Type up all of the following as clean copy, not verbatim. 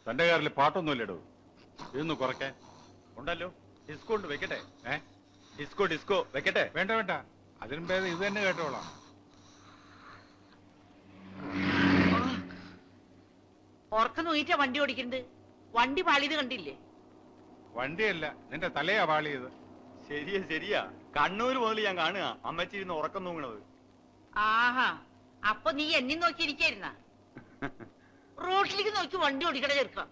തന്റെ കാറിൽ പാട്ടൊന്നുമില്ലടോ. ഇതൊന്ന് കുറയ്ക്കാൻ ഉണ്ടല്ലോ. ഡിസ്കോ ഉണ്ട്, വെക്കട്ടെ? ഡിസ്കോ ഡിസ്കോ വെക്കട്ടെ? വേണ്ട വേണ്ട, അതിനും ഭേദം ഇത് തന്നെ കേട്ടോളാം. ഉറക്കം നോയിട്ടാ വണ്ടി ഓടിക്കുന്നത്. വണ്ടി പാളിയത് കണ്ടില്ലേ? വണ്ടിയല്ല, നിന്റെ തലയാ പാളിയത്. ശരിയാ ശരിയാ, കണ്ണൂര് മുതൽ ഞാൻ കാണുക അമ്മച്ചി ഇരുന്ന് ഉറക്കം തൂങ്ങണത്. ആഹാ, അപ്പൊ നീ എന്നെ നോക്കിയിരിക്കായിരുന്ന? റോഡിലേക്ക് നോക്കി വണ്ടി ഓടിക്കണ ചെറുക്കാം.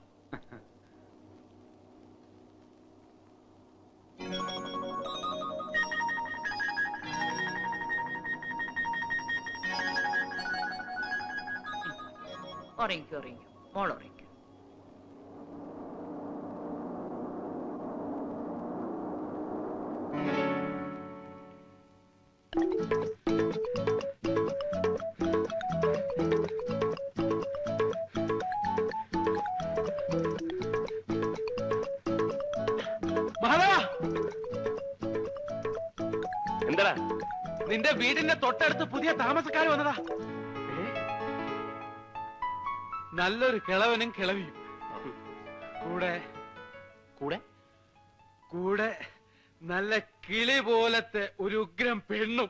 ഉറങ്ങിക്കോ ഉറങ്ങിക്കോ, മോൾ ഉറങ്ങിക്കോ. എന്താടാ? നിന്റെ വീടിന്റെ തൊട്ടടുത്ത് പുതിയ താമസക്കാർ വന്നതാ. നല്ലൊരു കിളവനും കിളവിയും കൂടെ കൂടെ കൂടെ നല്ല കിളി പോലത്തെ ഒരു ഉഗ്രം പെണ്ണും.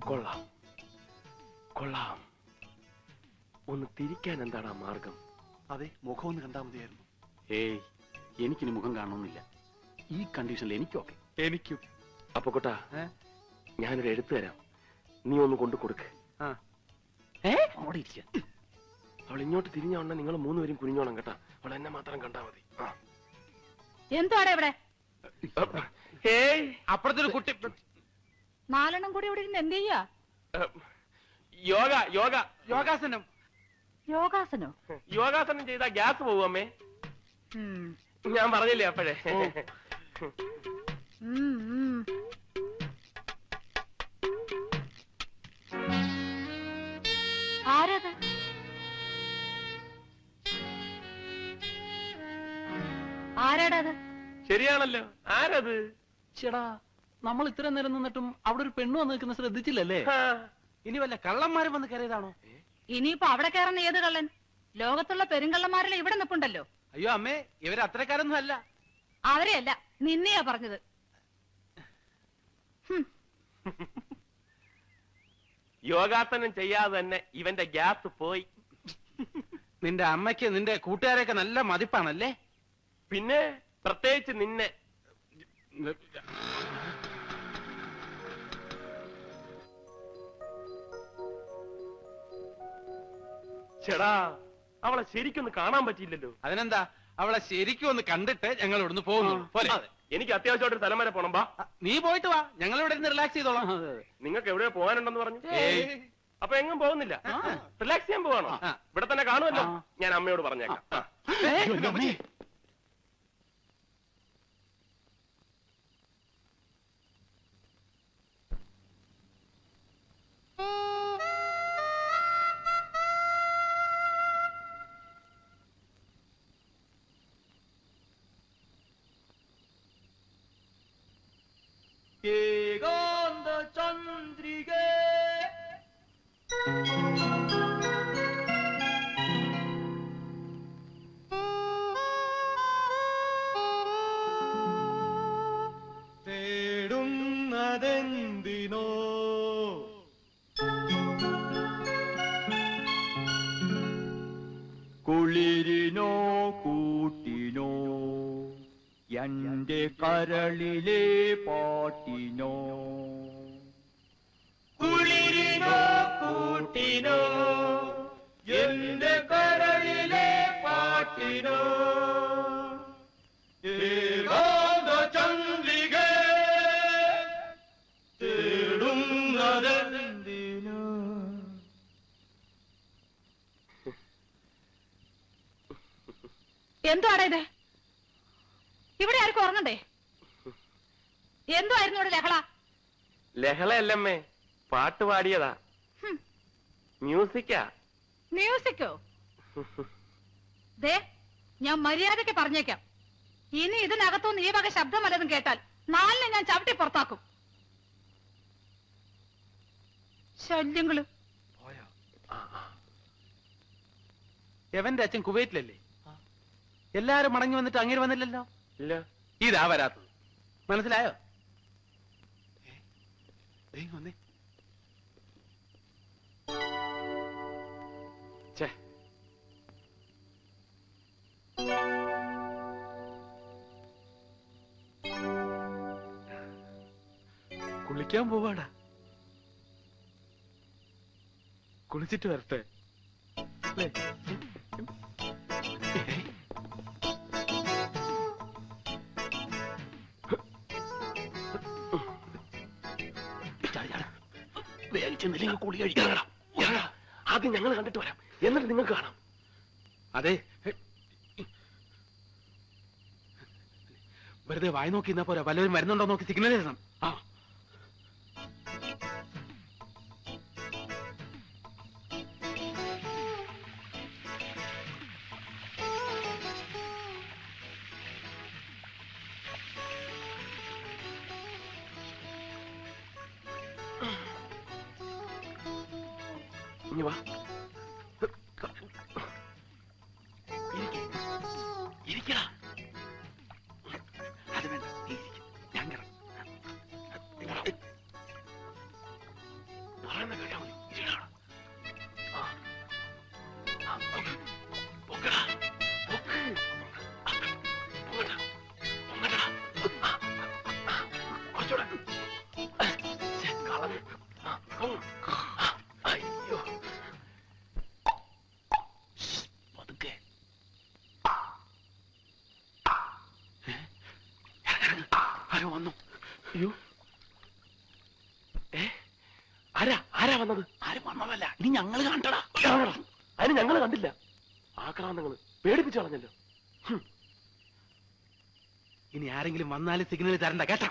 കൊള്ളാം കൊള്ളാം. ഒന്ന് തിരിക്കാൻ എന്താണ് ആ മാർഗം? അതെ, മുഖം ഒന്ന് കണ്ടാൽ മതിയായിരുന്നു. ഏയ്, എനിക്കിനി മുഖം കാണണമെന്നില്ല. ഈ കണ്ടീഷനിൽ എനിക്കൊക്കെ. എനിക്കും. അപ്പൊ കൊട്ടാ, ഞാനൊരു എഴുത്ത് തരാം, നീ ഒന്ന് കൊണ്ടു കൊടുക്ക്. അവിടെ ഇരിക്കാൻ. അവൾ ഇങ്ങോട്ട് തിരിഞ്ഞോണ്ട് നിങ്ങൾ മൂന്നുപേരും കുനിഞ്ഞോണം കേട്ടാ. അവൾ എന്നെ മാത്രം കണ്ടാ മതി. എന്താണ് ഇവിടെ? അപ്പുറത്തൊരു കുട്ടി. നാലെണ്ണം കൂടി ഇവിടെ ഇരുന്ന് എന്ത് ചെയ്യാ? യോഗ യോഗ യോഗാസനം. യോഗാസനോ? യോഗാസനം ചെയ്താ ഗ്യാസ് പോകും അമ്മേ. ഞാൻ പറഞ്ഞില്ലേ അപ്പോഴേ. ആരത്? ആരാടത്? ശരിയാണല്ലോ, ആരത്? ചേടാ, നമ്മൾ ഇത്ര നേരം നിന്നിട്ടും അവിടെ ഒരു പെണ്ണു വന്ന് നിൽക്കുന്ന ശ്രദ്ധിച്ചില്ലല്ലേ? ഇനി വല്ല കള്ളന്മാരും വന്ന് കയറിയതാണോ? ഇനിയിപ്പോ അവിടെ കയറുന്ന ഏത് കള്ളൻ? ലോകത്തുള്ള പെരുങ്കള്ളന്മാരെല്ലാം ഇവിടെ നിപ്പുണ്ടല്ലോ. അയ്യോ അമ്മേ, ഇവര് അത്രക്കാരൊന്നും അല്ല. അവരെയല്ല, നിന്നെയാ പറഞ്ഞത്. യോഗാസനം ചെയ്യാതെ തന്നെ ഇവന്റെ ഗ്യാസ് പോയി. നിന്റെ അമ്മയ്ക്ക് നിന്റെ കൂട്ടുകാരെയൊക്കെ നല്ല മതിപ്പാണല്ലേ? പിന്നെ പ്രത്യേകിച്ച് നിന്നെ. ചേടാ, അവളെ ശരിക്കൊന്ന് കാണാൻ പറ്റിയില്ലല്ലോ. അതിനെന്താ, അവളെ ശരിക്കും ഒന്ന് കണ്ടിട്ട് ഞങ്ങൾ ഇവിടുന്ന് പോകുന്നു. എനിക്ക് അത്യാവശ്യമായിട്ട് സ്ഥലം വരെ പോണം. വാ, നീ പോയിട്ട് വാ, ഞങ്ങൾ ഇവിടെ ഇരുന്ന് റിലാക്സ് ചെയ്തോളാം. നിങ്ങൾക്ക് എവിടെയോ പോകാനുണ്ടെന്ന് പറഞ്ഞു. അപ്പൊ എങ്ങും പോകുന്നില്ല, റിലാക്സ് ചെയ്യാൻ പോവാണോ? ഇവിടെ തന്നെ കാണുമല്ലോ. ഞാൻ അമ്മയോട് പറഞ്ഞേക്കാം. ചന്ദ്രികേ തേടുന്നതെന്തിനോ കുളിരിനോ കൂട്ടിനോ എന്റെ കരളിലെ പാട്ടിനോ കുളിരിനോ കൂട്ടിനോ എന്റെ കരളിലെ പാട്ടിനോ ഏകാന്ത ചന്ദ്രികേ തേടുന്നതെന്തിനോ. എന്തുവാടാ ഇത്? ഇവിടെ ആർക്കും ഉറങ്ങണ്ടേ? എന്തുവായിരുന്നു ഇവിടെ ലഹള? ലഹളയല്ലമ്മേ, പാട്ട് പാടിയതാ. മ്യൂസിക്കാ. മ്യൂസിക്കോ? ദേ, ഞാൻ മര്യാദയ്ക്ക് പറഞ്ഞേക്കാം, ഇനി ഇതിനകത്തുനിന്ന് ഈ വക ശബ്ദം വല്ലതും കേട്ടാൽ നാലിനെ ഞാൻ ചവിട്ടി പുറത്താക്കും. ശല്യങ്ങള്. എവന്റെ അച്ഛൻ കുവൈറ്റിലല്ലേ? എല്ലാരും മടങ്ങി വന്നിട്ട് അങ്ങനെ വന്നില്ലല്ലോ. ഇല്ല. ഇതാ വരാത്തത്. മനസ്സിലായോ? വന്നേ. ഛേ, കുളിക്കാൻ പോവാടാ. കുളിച്ചിട്ട് വരട്ടെ. വേഗം ചെന്നില്ലെങ്കിൽ കുളി കഴിക്കണം. ആദ്യം ഞങ്ങൾ കണ്ടിട്ട് വരാം, എന്നിട്ട് നിങ്ങൾക്ക് കാണാം. അതെ, വെറുതെ വായി നോക്കി എന്നാ പോരാ, വല്ലവരും വരുന്നുണ്ടോ നോക്കി സിഗ്നൽ തരണം. ആ, ഇനി വാ. ഇരിക്കടാ. അത് വേണ്ട, നീ ഇരിക്ക്. ഞാൻ കിടക്കാം. പറയുന്ന കേട്ടാ മതി. ഇരിക്കടാ. പൊക്കടാ. പൊക്ക്. പൊങ്ങടാ. പൊങ്ങടാ. കുറച്ചുകൂടെ. കളഞ്ഞു. അയ്യോ, പതുക്കെ. ആരോ വന്നു. അയ്യോ, ആരാ വന്നത്? ആരും വന്നതല്ല, ഇനി ഞങ്ങള് കണ്ടടാ. അതിന് ഞങ്ങള് കണ്ടില്ല. ആക്രാന്തങ്ങള് പേടിപ്പിച്ചു കളഞ്ഞല്ലോ. ഇനി ആരെങ്കിലും വന്നാലും സിഗ്നൽ തരണ്ട കേട്ടാ.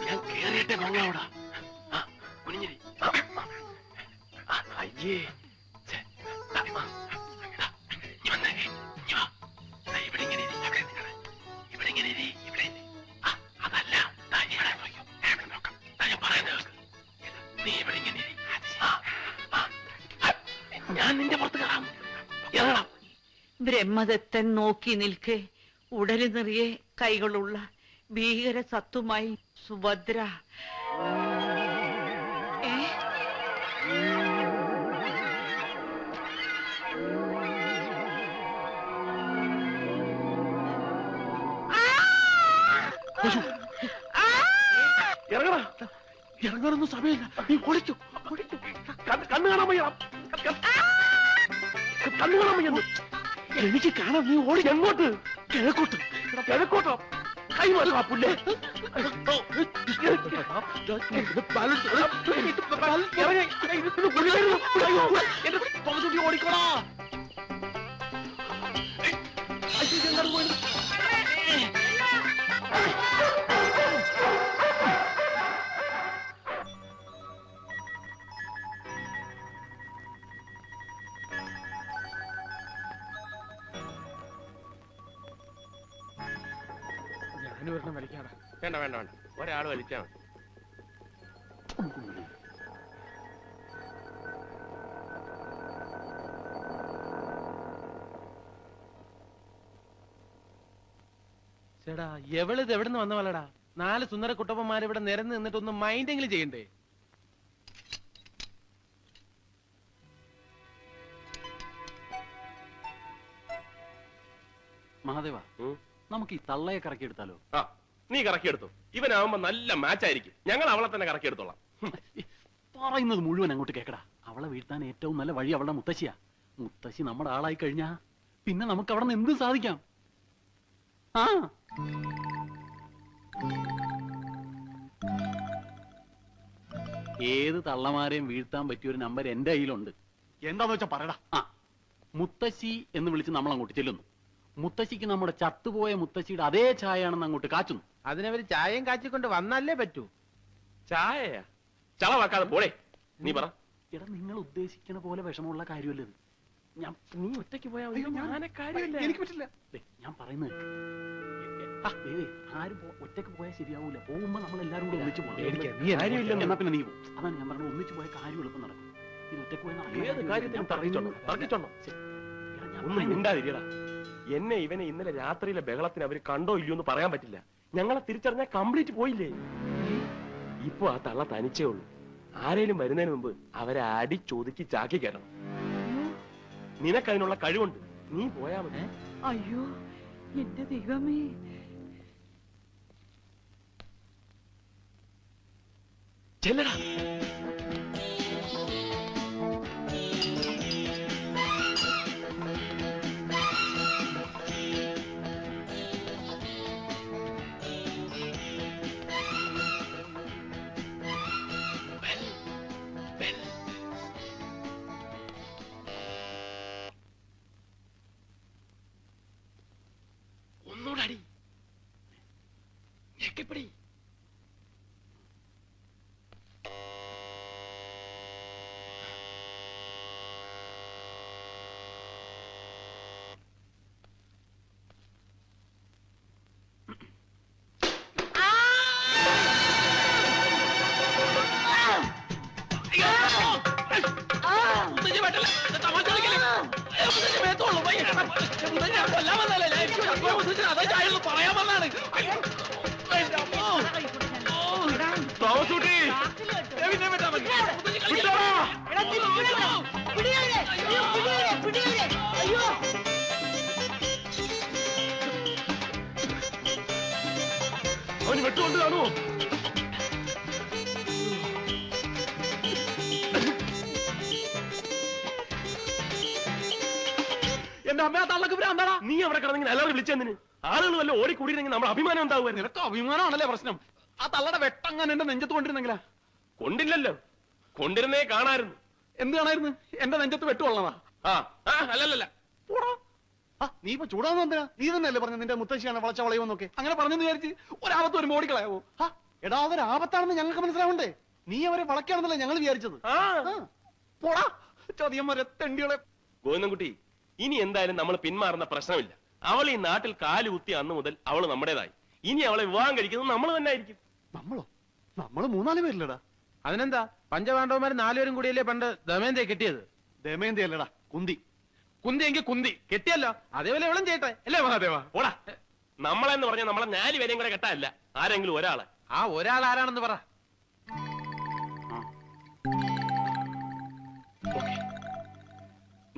ഞാൻ കേറിയിട്ടെ മങ്ങാവടാ. കുനിഞ്ഞിരി. അയ്യേ, ഇവിടെ ഇങ്ങനെ ഇവിടെ ഇങ്ങനെ ഇവിടെ. അതല്ല, നോക്കാം. ഞാൻ പറയുന്നത് നീ ഇവിടെ ഇങ്ങനെ. ഞാൻ നിന്റെ പുറത്ത് കയറാം. ഇറങ്ങാം. ബ്രഹ്മദത്തൻ നോക്കി നിൽക്കെ ഉടല് നിറയെ കൈകളുള്ള ഭീകര സത്തുമായി സുഭദ്ര. ഇറങ്ങടാ. ഇറങ്ങാനൊന്നും സമയമില്ല, നീ ഓടിച്ചു. കണ്ണു കാണാൻ വയ്യ. കണ്ണു കാണാൻ വയ്യെന്ന്. എനിക്ക് കാണാം, നീ ഓടി. എങ്ങോട്ട്? കിഴക്കോട്ട്. കിഴക്കോട്ടോ? കൈ മാറ്റാ പുല്ലേ. ഓടിക്കോടാ. ഞാനൊരെണ്ണം വലിക്കാടാ. വേണ്ട വേണ്ട വേണ്ട, ഒരാൾ വലിച്ചാ മതി. ചേടാ, എവളിത് എവിടുന്ന് വന്ന പോലടാ. 4 സുന്ദര കുട്ടപ്പന്മാർ ഇവിടെ നിരന്ന് നിന്നിട്ട് ഒന്ന് മൈൻഡെങ്കിലും ചെയ്യണ്ടേ? മഹാദേവ, നമുക്ക് ഈ തള്ളയെ കറക്കിയെടുത്താലോ? ആ, നീ കറക്കിയെടുത്തു. ഇവനാവുമ്പോ നല്ല മാച്ച് ആയിരിക്കും. ഞങ്ങൾ അവളെ തന്നെ കറക്കിയെടുത്തോളാം. പറയുന്നത് മുഴുവൻ അങ്ങോട്ട് കേക്കടാ. അവളെ വീഴ്ത്താൻ ഏറ്റവും നല്ല വഴി അവളുടെ മുത്തശ്ശിയാ. മുത്തശ്ശി നമ്മുടെ ആളായി കഴിഞ്ഞാ പിന്നെ നമുക്ക് അവിടെ നിന്ന് എന്തും സാധിക്കാം. ആ, ഏത് തള്ളമാരെയും വീഴ്ത്താൻ പറ്റിയ ഒരു നമ്പർ എന്റെ കയ്യിലുണ്ട്. എന്താന്ന് വെച്ചാ പറയടാ. ആ, മുത്തശ്ശി എന്ന് വിളിച്ച് നമ്മൾ അങ്ങോട്ട് ചെല്ലുന്നു. മുത്തശ്ശിക്ക് നമ്മുടെ ചത്തുപോയ മുത്തശ്ശിയുടെ അതേ ചായയാണെന്ന് അങ്ങോട്ട് കാച്ചുന്നു. അതിനവര് ചായയും കാച്ചിക്കൊണ്ട് വന്നല്ലേ പറ്റൂ. ചായയാ? ചളവാക്കാതെ പോളേ. നീ പറ. എടാ, നിങ്ങൾ ഉദ്ദേശിക്കുന്ന പോലെ വിഷമമുള്ള കാര്യമല്ലത്. നീ ഒറ്റയ്ക്ക് പോയാ എനിക്ക് പറ്റില്ല. ഞാൻ പറയുന്നത് ആരും ഒറ്റക്ക് പോയാൽ ശരിയാവൂല. പോകുമ്പോ നമ്മൾ എല്ലാരും കൂടെ ഒന്നിച്ച് പോകണം. എന്നാ പിന്നെ നീ പോകും. അതാണ് ഞാൻ പറഞ്ഞത്, ഒന്നിച്ച് പോയ കാര്യം എളുപ്പം നടക്കും. ഇത് ഒറ്റക്ക് പോയാൽ എന്നെ ഇവനെ ഇന്നലെ രാത്രിയിലെ ബഹളത്തിന് അവര് കണ്ടോ ഇല്ലയോ എന്ന് പറയാൻ പറ്റില്ല. ഞങ്ങളെ തിരിച്ചറിഞ്ഞാൽ കംപ്ലീറ്റ് പോയില്ലേ. ഇപ്പൊ ആ തള്ള തനിച്ചേ ഉള്ളൂ. ആരേലും വരുന്നതിന് മുമ്പ് അവരെ അടിച്ചൊതുക്കി ചാക്കി കയറണം. നിനക്കതിനുള്ള കഴിവുണ്ട്, നീ പോയാ മതി. അയ്യോ എന്റെ ദൈവമേ. ചെല്ലടാ. ഒന്നൂടടി ഞെക്കിപ്പിടി. അവന് വെട്ടുകൊണ്ട് കാണുമോ? എന്റെ അമ്മ തള്ളക്ക് ഭ്രാന്താടാ. നീ അവിടെ കിടന്നെങ്കിൽ അലറി വിളിച്ചെന്നിന് ആളുകൾ വല്ല ഓടിക്കൂടിയിരുന്നെങ്കിൽ നമ്മുടെ അഭിമാനം ഉണ്ടാവുമായിരുന്നു. നിനക്ക് അഭിമാനമാണല്ലേ പ്രശ്നം? ആ തള്ളയുടെ വെട്ടങ്ങനെ എന്റെ നെഞ്ചത്ത് കൊണ്ടിരുന്നെങ്കിലാ. കൊണ്ടില്ലല്ലോ, കൊണ്ടിരുന്നേ കാണായിരുന്നു. എന്ത് കാണായിരുന്നു? എന്റെ നെഞ്ചത്ത് വെട്ടുകൊള്ളണതാ. അല്ലല്ല. നീ ഇപ്പൊ ചൂടാന്ന് എന്തിനാ? നീ തന്നെയല്ലേ പറഞ്ഞു നിന്റെ മുത്തശ്ശിയാണ് വളച്ച വളയുമെന്നൊക്കെ. അങ്ങനെ പറഞ്ഞെന്ന് വിചാരിച്ച് ഒരാപത്ത് ഒരു മോടിക്കളയാവോ? എടാ അവര് ആപത്താണെന്ന് ഞങ്ങൾക്ക് മനസ്സിലാവണ്ടേ? നീ അവരെ വളയ്ക്കാണെന്നല്ലേ ഞങ്ങൾ വിചാരിച്ചത്. പോടാ ചതിയന്മാരെ തെണ്ടികളെ. ഗോവിന്ദൻകുട്ടി, ഇനി എന്തായാലും നമ്മൾ പിന്മാറുന്ന പ്രശ്നമില്ല. അവൾ ഈ നാട്ടിൽ കാല് കുത്തി അന്ന് മുതൽ അവള് നമ്മുടേതായി. ഇനി അവളെ വിവാഹം കഴിക്കുന്നത് നമ്മൾ തന്നെ ആയിരിക്കും. നമ്മളോ? നമ്മള് 3-4 പേരില്ലടാ. അതിനെന്താ, പഞ്ചപാണ്ഡവന്മാര് 4 പേരും കൂടിയല്ലേ പണ്ട് ദമയന്തിയെ കെട്ടിയത്? ദമയന്തി അല്ലടാ, കുന്തി. കുന്തിയെങ്കിൽ കുന്തി കെട്ടിയല്ലോ, അതേപോലെ എവളും ചെയ്യട്ടെ അല്ലേ മഹാദേവ? പോടാ. നമ്മളെന്ന് പറഞ്ഞാൽ നമ്മളെ 4 പേരെയും കൂടെ കെട്ടാല്ല, ആരെങ്കിലും ഒരാളെ. ആ ഒരാൾ ആരാണെന്ന് പറ.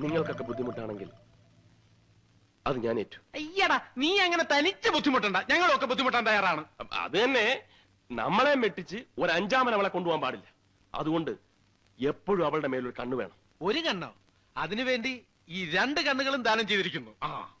നിങ്ങൾക്കൊക്കെ ബുദ്ധിമുട്ടാണെങ്കിൽ അത് ഞാൻ ഏറ്റു. അയ്യടാ, നീ അങ്ങനെ തനിച്ച് ബുദ്ധിമുട്ടണ്ട, ഞങ്ങളൊക്കെ ബുദ്ധിമുട്ടാൻ തയ്യാറാണ്. അത് തന്നെ, നമ്മളെ മെട്ടിച്ച് ഒരു 5-ാമൻ അവളെ കൊണ്ടുപോകാൻ പാടില്ല. അതുകൊണ്ട് എപ്പോഴും അവളുടെ മേലൊരു കണ്ണു വേണം. ഒരു കണ്ണോ? അതിനുവേണ്ടി ഈ 2 കണ്ണുകളും ദാനം ചെയ്തിരിക്കുന്നു.